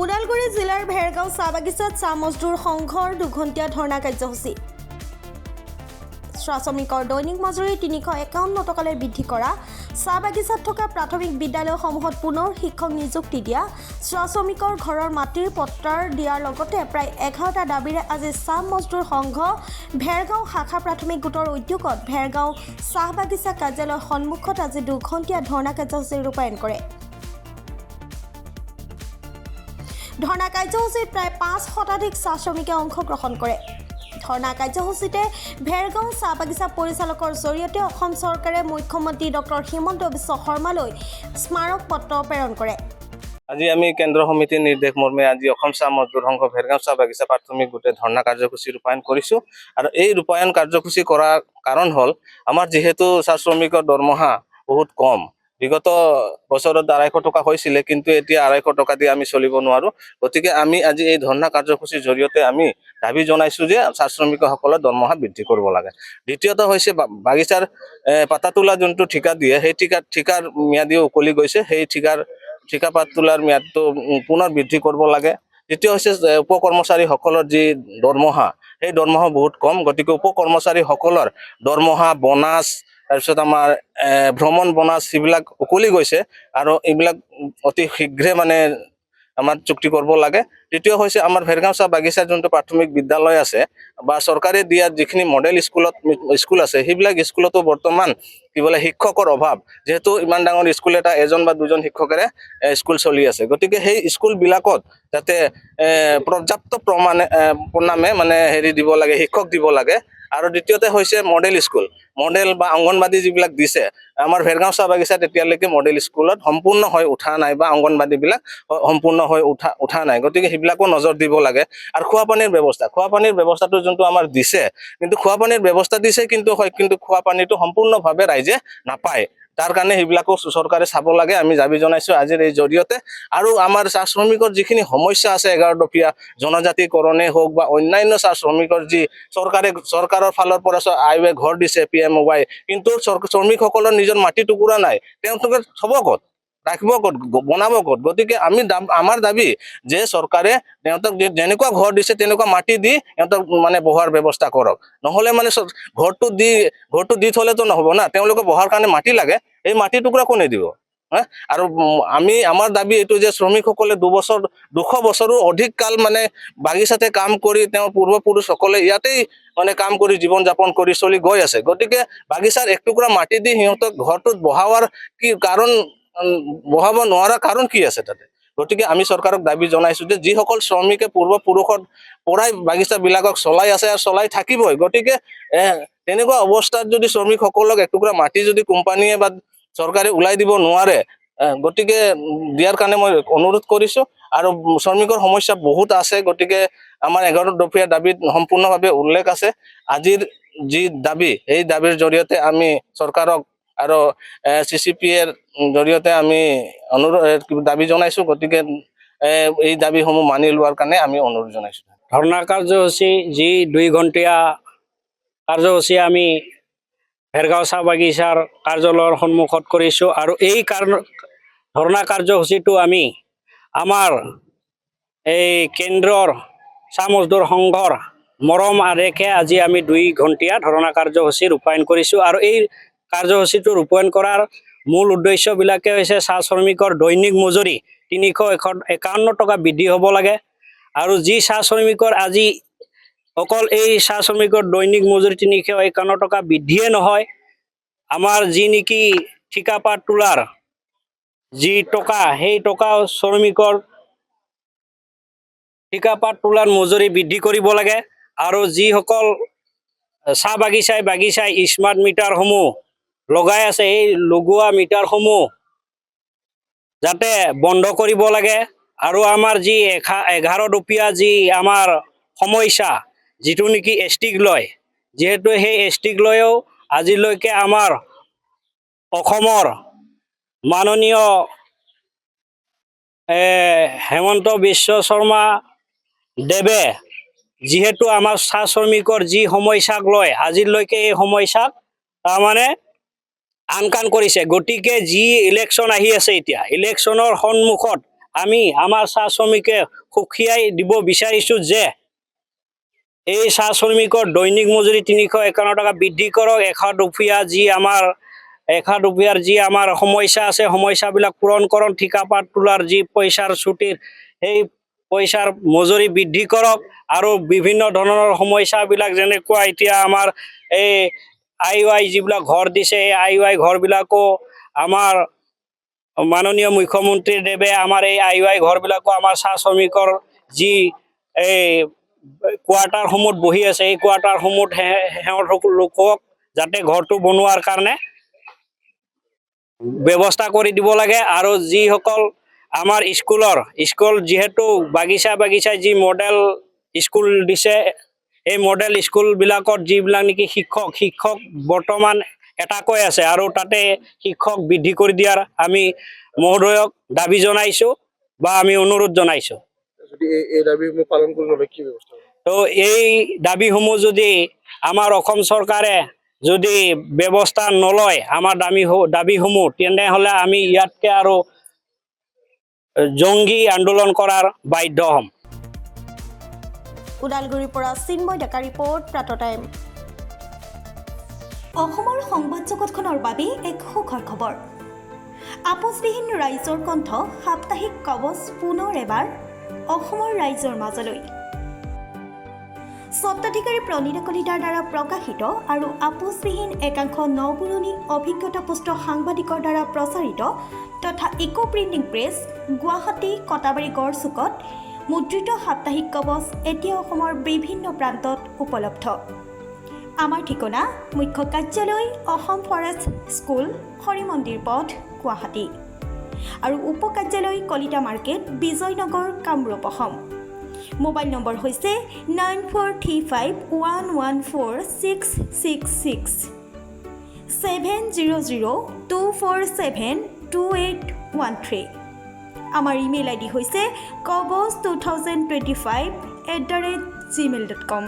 ওদালগুৰি জিলাৰ ভেৰগাঁও চাহ বাগিচাত চাহ মজদুৰ সংঘৰ দুঘণ্টীয়া ধৰ্ণা কাৰ্যসূচী। চাহ শ্ৰমিকৰ দৈনিক মজুৰি ৩৫১ টকালৈ বৃদ্ধি কৰা, চাহ বাগিচাত থকা প্ৰাথমিক বিদ্যালয়সমূহত পুনৰ শিক্ষক নিযুক্তি দিয়া, চাহ শ্ৰমিকৰ ঘৰৰ মাটিৰ পট্টাৰ দিয়াৰ লগতে প্ৰায় ১১টা দাবীৰে আজি চাহ মজদুৰ সংঘ ভেৰগাঁও শাখা প্ৰাথমিক গোটৰ উদ্যোগত ভেৰগাঁও চাহ বাগিচা কাৰ্যালয়ৰ সন্মুখত আজি দুঘণ্টীয়া ধৰ্ণা কাৰ্যসূচী ৰূপায়ণ কৰে। ধৰ্ণা কাৰ্যসূচীত প্ৰায় ৫ শতাধিক চাহ শ্ৰমিকে অংশগ্ৰহণ কৰে। ধৰ্ণা কাৰ্যসূচীতে ভেৰগাঁও চাহ বাগিচা পৰিচালকৰ জৰিয়তে অসম চৰকাৰে মুখ্যমন্ত্ৰী ডক্টৰ হিমন্ত বিশ্ব শৰ্মালৈ স্মাৰক পত্ৰ প্ৰেৰণ কৰে। আজি আমি কেন্দ্ৰ সমিতিৰ নিৰ্দেশ মৰ্মে আজি অসম চাহ মজদুৰ সংঘ ভেৰগাঁও চাহ বাগিচা প্ৰাথমিক গোটে ধৰ্ণা কাৰ্যসূচী ৰূপায়ণ কৰিছোঁ। আৰু এই ৰূপায়ণ কাৰ্যসূচী কৰাৰ কাৰণ হ'ল আমাৰ যিহেতু চাহ শ্ৰমিকৰ দৰমহা বহুত কম। বিগত বছৰত ২৫০ টকা হৈছিলে, কিন্তু এতিয়া ২৫০ টকা দি আমি চলিব নোৱাৰোঁ। গতিকে আমি আজি এই ধৰ্ণা কাৰ্যসূচীৰ জৰিয়তে আমি দাবী জনাইছোঁ যে চাহ শ্ৰমিকসকলৰ দৰমহা বৃদ্ধি কৰিব লাগে। দ্বিতীয়তে হৈছে বাগিচাৰ পাতা তোলা যোনটো ঠিকা দিয়ে, সেই ঠিকাৰ ম্যাদিও উকলি গৈছে। সেই ঠিকা পাত তোলাৰ ম্যাদটো পুনৰ বৃদ্ধি কৰিব লাগে। দ্বিতীয় হৈছে উপকৰ্মচাৰীসকলৰ যি দৰমহা, সেই দৰমহা বহুত কম। গতিকে উপকৰ্মচাৰীসকলৰ দৰমহা, বোনাছ, তাৰপিছত আমাৰ ভ্ৰমণ বোনাছ সেইবিলাক উকলি গৈছে আৰু এইবিলাক অতি শীঘ্ৰে আমাৰ চুক্তি কৰিব লাগে। তৃতীয় হৈছে আমাৰ ভেৰগাঁও চাহ বাগিচাৰ যোনটো প্ৰাথমিক বিদ্যালয় আছে বা চৰকাৰে দিয়া যিখিনি মডেল স্কুল আছে, সেইবিলাক স্কুলতো বৰ্তমান শিক্ষকৰ অভাৱ। যিহেতু ইমান ডাঙৰ স্কুল এটা এজন বা দুজন শিক্ষকেৰে স্কুল চলি আছে। গতিকে সেই স্কুলবিলাকত যাতে পৰ্যাপ্ত পৰিমাণে দিব লাগে, শিক্ষক দিব লাগে। আৰু দ্বিতীয়তে হৈছে মডেল বা অংগনবাদী যিবিলাক দিছে, আমাৰ ভেৰগাঁও চাহ বাগিচাত এতিয়ালৈকে মডেল স্কুলত সম্পূৰ্ণ হৈ উঠা নাই বা অংগনবাদীবিলাক সম্পূৰ্ণ হৈ উঠা নাই। গতিকে সেইবিলাকো নজৰ দিব লাগে। আৰু খোৱাপানীৰ ব্যৱস্থাটো যোনটো আমাৰ দিছে, কিন্তু খোৱাপানীৰ ব্যৱস্থা দিছে, কিন্তু খোৱাপানীটো সম্পূৰ্ণভাৱে ৰাইজে নাপায়। তাৰ কাৰণে সেইবিলাকো চৰকাৰে চাব লাগে, আমি দাবী জনাইছোঁ আজিৰ এই জৰিয়তে। আৰু আমাৰ চাহ শ্ৰমিকৰ যিখিনি সমস্যা আছে, 11 দফীয়া জনজাতিকৰণে হওক বা অন্যান্য চাহ শ্ৰমিকৰ যি চৰকাৰৰ ফালৰ পৰা আয়োগে ঘৰ দিছে, PMOY, কিন্তু শ্ৰমিকসকলৰ নিজৰ মাটি টুকুৰা নাই। তেওঁলোকে থ'ব ক'ত, ৰাখিব ক'ত, বনাব ক'ত? গতিকে আমাৰ দাবী যে চৰকাৰে তেওঁলোকক যেনেকুৱা ঘৰ দিছে তেনেকুৱা মাটি দি সিহঁতক বহোৱাৰ ব্যৱস্থা কৰক। নহ'লে ঘৰটো দি থ'লেতো নহ'ব না, তেওঁলোকে বহাৰ কাৰণে মাটি লাগে। এই মাটি টুকুৰা কোনে দিব? আৰু আমাৰ দাবী এইটো যে শ্ৰমিকসকলে 200 বছৰো অধিক কাল বাগিচাতে কাম কৰি তেওঁৰ পূৰ্বপুৰুষসকলে ইয়াতেই কাম কৰি জীৱন যাপন কৰি চলি গৈ আছে। গতিকে বাগিচাৰ এক টুকুৰা মাটি দি সিহঁতক ঘৰটোত বহাব নোৱাৰা কাৰণ কি আছে তাতে? গতিকে আমি চৰকাৰক দাবী জনাইছোঁ যে যিসকল শ্ৰমিকে পূৰ্বপুৰুষৰ পৰাই বাগিচাবিলাকক চলাই আছে আৰু চলাই থাকিবই। গতিকে তেনেকুৱা অৱস্থাত যদি শ্ৰমিকসকলক এটুকুৰা মাটি যদি কোম্পানীয়ে বা চৰকাৰে ওলাই দিব নোৱাৰে, গতিকে দিয়াৰ কাৰণে মই অনুৰোধ কৰিছোঁ। আৰু শ্ৰমিকৰ সমস্যা বহুত আছে। গতিকে আমাৰ 11 দফীয়া দাবীত সম্পূৰ্ণভাৱে উল্লেখ আছে। আজিৰ যি দাবী, এই দাবীৰ জৰিয়তে আমি চৰকাৰক আৰু CCPৰ জৰিয়তে আমি দাবী জনাইছোঁ। গতিকে এই দাবীসমূহ মানি লোৱাৰ কাৰণে আমি অনুৰোধ জনাইছোঁ। ধৰ্ণা কাৰ্যসূচী যি 2 ঘণ্টীয়া কাৰ্যসূচী আমি ভেৰগাঁও চাহ বাগিচাৰ কাৰ্যালয়ৰ সন্মুখত কৰিছোঁ। আৰু এই ধৰ্ণা কাৰ্যসূচীটো আমি আমাৰ এই কেন্দ্ৰৰ চাহ মজদুৰ সংঘৰ মৰম আদেশে আজি আমি 2 ঘণ্টীয়া ধৰ্ণা কাৰ্যসূচী ৰূপায়ণ কৰিছোঁ। আৰু এই কাৰ্যসূচীটো ৰূপায়ণ কৰাৰ মূল উদ্দেশ্যবিলাকে হৈছে চাহ শ্ৰমিকৰ দৈনিক মজুৰি ৩৫১ টকা বৃদ্ধি হ'ব লাগে। আৰু যি চাহ শ্ৰমিকৰ আজি অকল এই চাহ শ্ৰমিকৰ দৈনিক মজুৰি ৩৫১ টকা বৃদ্ধিয়ে নহয়, আমাৰ যি নেকি ঠিকা পাত তোলাৰ যি টকা, সেই টকা শ্ৰমিকৰ ঠিকা পাত তোলাৰ মজুৰি বৃদ্ধি কৰিব লাগে। আৰু যিসকল চাহ বাগিচাই স্মাৰ্ট মিটাৰসমূহ লগাই আছে, এই লগোৱা মিটাৰসমূহ যাতে বন্ধ কৰিব লাগে। আৰু আমাৰ যি 11 দফীয়া যি আমাৰ সমস্যা, যিটো নেকি এষ্টিক লয়, যিহেতু সেই এষ্টিক লৈও আজিলৈকে আমাৰ অসমৰ মাননীয় হেমন্ত বিশ্ব শৰ্মা দেৱে যিহেতু আমাৰ চাহ শ্ৰমিকৰ যি সমস্যাক লৈ আজিলৈকে এই সমস্যাক আনকান কৰিছে। গতিকে যি ইলেকশ্যন আহি আছে, এতিয়া ইলেকশ্যনৰ সন্মুখত আমি আমাৰ চাহ শ্ৰমিকে সুকীয়াই দিব বিচাৰিছোঁ যে এই চাহ শ্ৰমিকৰ দৈনিক মজুৰি 351 টকা বৃদ্ধি কৰক। 1 দুপৰীয়াৰ যি আমাৰ সমস্যা আছে সমস্যাবিলাক পূৰণ কৰক। ঠিকাপাত তোলাৰ যি পইচাৰ ছুটিৰ সেই পইচাৰ মজুৰি বৃদ্ধি কৰক আৰু বিভিন্ন ধৰণৰ সমস্যাবিলাক যেনেকুৱা এতিয়া আমাৰ এই IY যিবিলাক ঘৰ দিছে এই IY ঘৰবিলাকো আমাৰ মাননীয় মুখ্যমন্ত্ৰী দেৱে আমাৰ এই IY ঘৰবিলাকো আমাৰ চাহ শ্ৰমিকৰ যি এই কোৱাৰ্টাৰসমূহত বহি আছে এই কোৱাৰ্টাৰসমূহত লোকক যাতে ঘৰটো বনোৱাৰ কাৰণে ব্যৱস্থা কৰি দিব লাগে। আৰু যিসকল আমাৰ স্কুল যিহেতু বাগিচাই যি মডেল স্কুল দিছে এই মডেল স্কুলবিলাকত যিবিলাক নেকি শিক্ষক বৰ্তমান এটাকৈ আছে আৰু তাতে শিক্ষক বৃদ্ধি কৰি দিয়াৰ আমি মহোদয়ক দাবী জনাইছোঁ বা আমি অনুৰোধ জনাইছোঁ। এই দাবীসমূহ পালন কৰিবলৈ কি ব্যৱস্থা? তো এই দাবীসমূহ যদি আমাৰ অসম চৰকাৰে যদি ব্যৱস্থা নলয় আমাৰ দাবীসমূহ তেনেহ'লে আমি ইয়াতকৈ আৰু জংগী আন্দোলন কৰাৰ বাধ্য হ'ম। ওদালগুৰিৰ পৰা চিন্ময় ডেকা ৰিপৰ্ট প্ৰাতঃ টাইম। অসমৰ সংবাদ জগতখনৰ বাবে এক সুখৰ খবৰ। আপোচবিহীন ৰাইজৰ কণ্ঠ সাপ্তাহিক কবচ পুনৰ এবাৰ অসমৰ ৰাইজৰ মাজলৈ। স্বত্বাধিকাৰী প্ৰণীতা কলিতাৰ দ্বাৰা প্ৰকাশিত আৰু আপোচবিহীন একাংশ নপুৰণি অভিজ্ঞতাপুষ্ট সাংবাদিকৰ দ্বাৰা প্ৰচাৰিত তথা eco printing press Guwahati Katabari গড়চুকত মুদ্ৰিত সাপ্তাহিক কবচ এতিয়া অসমৰ বিভিন্ন প্ৰান্তত উপলব্ধ। আমাৰ ঠিকনা মুখ্য কাৰ্যালয় অসম ফৰেষ্ট স্কুল হৰিমন্দিৰ পথ গুৱাহাটী আৰু উপ কাৰ্যালয় Kalita market Bijoynagar Kamrup Assam. Mobile number হৈছে 9435114666 7002472813। আমাৰ ইমেইল ID হৈছে kobos2025@gmail.com।